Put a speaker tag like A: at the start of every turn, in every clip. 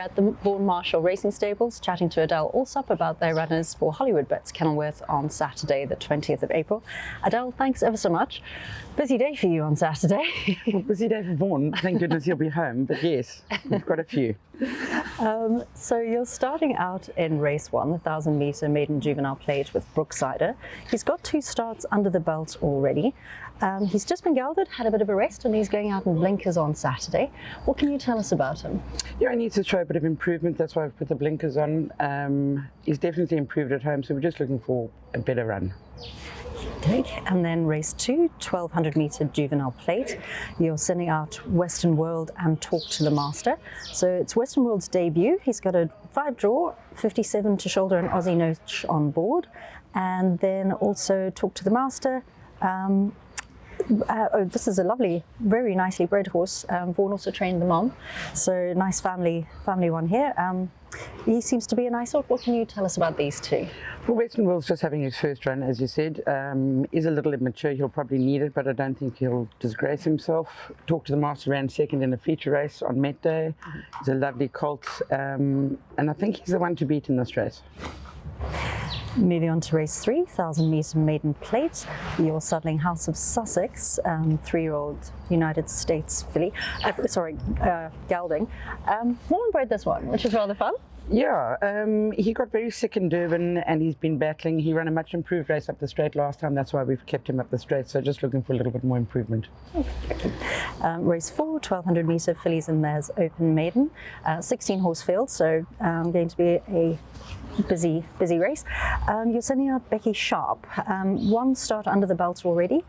A: at the Vaughan Marshall Racing Stables chatting to Adele Alsop about their runners for Hollywood Bets Kenilworth on Saturday the 20th of April. Adele, thanks ever so much. Busy day for you on Saturday.
B: Well, busy day for Vaughan. Thank goodness he'll be home, but yes, we've got a few.
A: So you're starting out in race 1, the 1,000 metre maiden juvenile plate with Brooksider. He's got 2 starts under the belt already. He's just been gelded, had a bit of a rest, and he's going out in blinkers on Saturday. What can you tell us about him?
B: Yeah, he needs to show a bit of improvement. That's why I've put the blinkers on. He's definitely improved at home, so we're just looking for a better run.
A: And then race 2, 1,200 metre juvenile plate. You're sending out Western World and Talk to the Master. So it's Western World's debut. He's got a 5 draw, 57 to shoulder and Aussie Noach on board. And then also Talk to the Master. This is a lovely, very nicely bred horse. Vaughan also trained the mom, so nice family one here. He seems to be a nice sort. What can you tell us about these two?
B: Well, Western World's just having his first run, as you said. Is a little immature, he'll probably need it, but I don't think he'll disgrace himself. Talk to the Master ran second in a feature race on Met Day. He's a lovely colt, and I think he's the one to beat in this race.
A: Moving on to race 3, 1,000 metre maiden plate. You're saddling House of Sussex, 3-year-old United States filly. Gelding. Vaughan bred this one, which is rather fun.
B: Yeah, he got very sick in Durban and he's been battling. He ran a much improved race up the straight last time. That's why we've kept him up the straight. So just looking for a little bit more improvement.
A: Race 4, 1,200 metre fillies and mares open maiden. 16 horse field, so going to be a busy race. You're sending out Becky Sharp. 1 start under the belt already.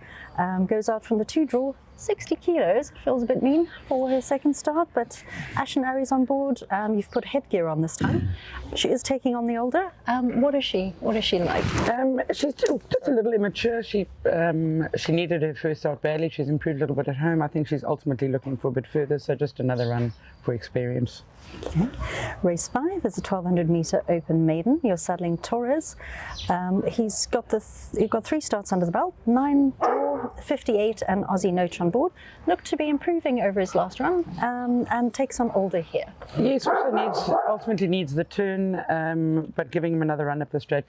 A: Goes out from the 2 draw, 60 kilos. Feels a bit mean for her second start, but Ashton Aries on board. You've put headgear on this time. She is taking on the older. What is she like?
B: She's still just a little immature. She needed her first start badly. She's improved a little bit at home. I think she's ultimately looking for a bit further, so just another run for experience.
A: Okay. Race 5 is a 1,200 metre open maiden. You're saddling Torres. He's got 3 starts under the belt, 9 draw, 58 and Aussie Noach on board. Looked to be improving over his last run, and takes on older here.
B: Yes, also ultimately needs the turn, but giving him another run up the straight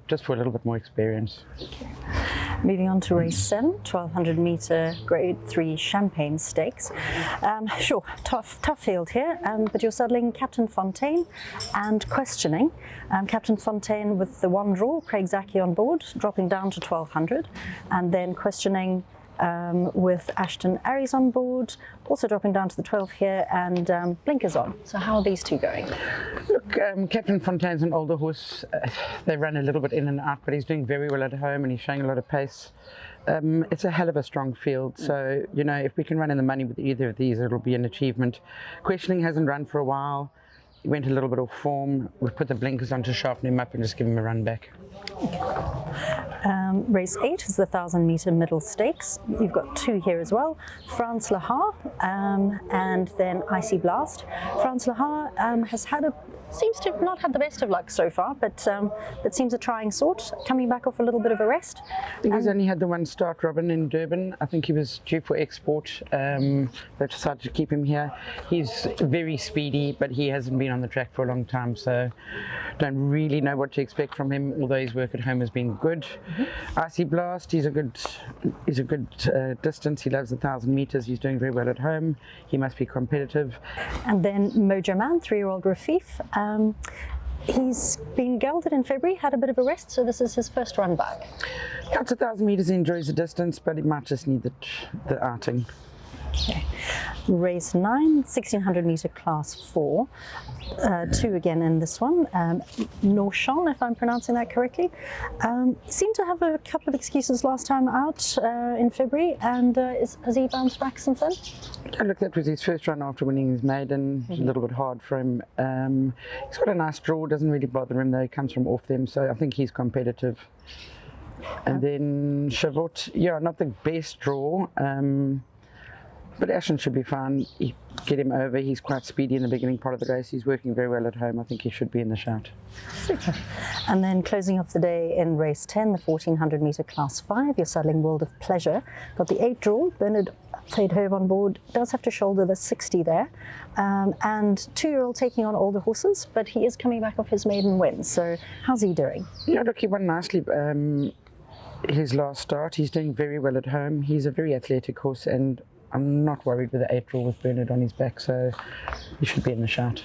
B: just for a little bit more experience.
A: Okay. Moving on to race 7, 1,200 metre grade 3 Champagne Stakes. Sure, tough field here, but you're saddling Captain Fontaine and questioning. Captain Fontaine with the 1 draw, Craig Zaki on board, dropping down to 1,200, and then questioning with Ashton Aries on board, also dropping down to the 12 here, and blinkers on. So how are these two going?
B: Look, Captain Fontaine's an older horse. They run a little bit in and out, but he's doing very well at home and he's showing a lot of pace. It's a hell of a strong field, so you know, if we can run in the money with either of these, it'll be an achievement. Questioning hasn't run for a while. He went a little bit off form. We've put the blinkers on to sharpen him up and just give him a run back.
A: Race 8 is the 1,000 metre middle stakes. You've got 2 here as well, France Lahar and then Icy Blast. France Lahar seems to have not had the best of luck so far, but it seems a trying sort, coming back off a little bit of a rest.
B: I think he's only had the 1 start, Robin, in Durban. I think he was due for export. They decided to keep him here. He's very speedy, but he hasn't been on the track for a long time, so don't really know what to expect from him, although his work at home has been good. Icy Blast, he's a good distance. He loves the 1,000 metres. He's doing very well at home. He must be competitive.
A: And then Mojo Man, 3-year-old Rafif. He's been gelded in February, had a bit of a rest, so this is his first run back.
B: Yeah, it's 1,000 metres, he enjoys the distance, but he might just need the outing.
A: Okay. Race 9, 1,600 metre class 4. 2 again in this one. Norshon, if I'm pronouncing that correctly. Seemed to have a couple of excuses last time out in February, and has he bounced back since then?
B: Yeah, look, that was his first run after winning his maiden. It was a little bit hard for him. He's got a nice draw, doesn't really bother him though. He comes from off them, so I think he's competitive. And then Chavot, yeah, not the best draw. But Ashton should be fine. Get him over. He's quite speedy in the beginning part of the race. He's working very well at home. I think he should be in the shout.
A: Super. And then closing off the day in race 10, the 1,400 metre class 5, you're saddling World of Pleasure. Got the 8 draw, Bernard Played Herb on board, does have to shoulder the 60 there, and 2-year-old taking on older horses, but he is coming back off his maiden win. So how's he doing?
B: Yeah, look, he won nicely his last start. He's doing very well at home. He's a very athletic horse, and I'm not worried with the 8 draw with Bernard on his back, so he should be in the shout.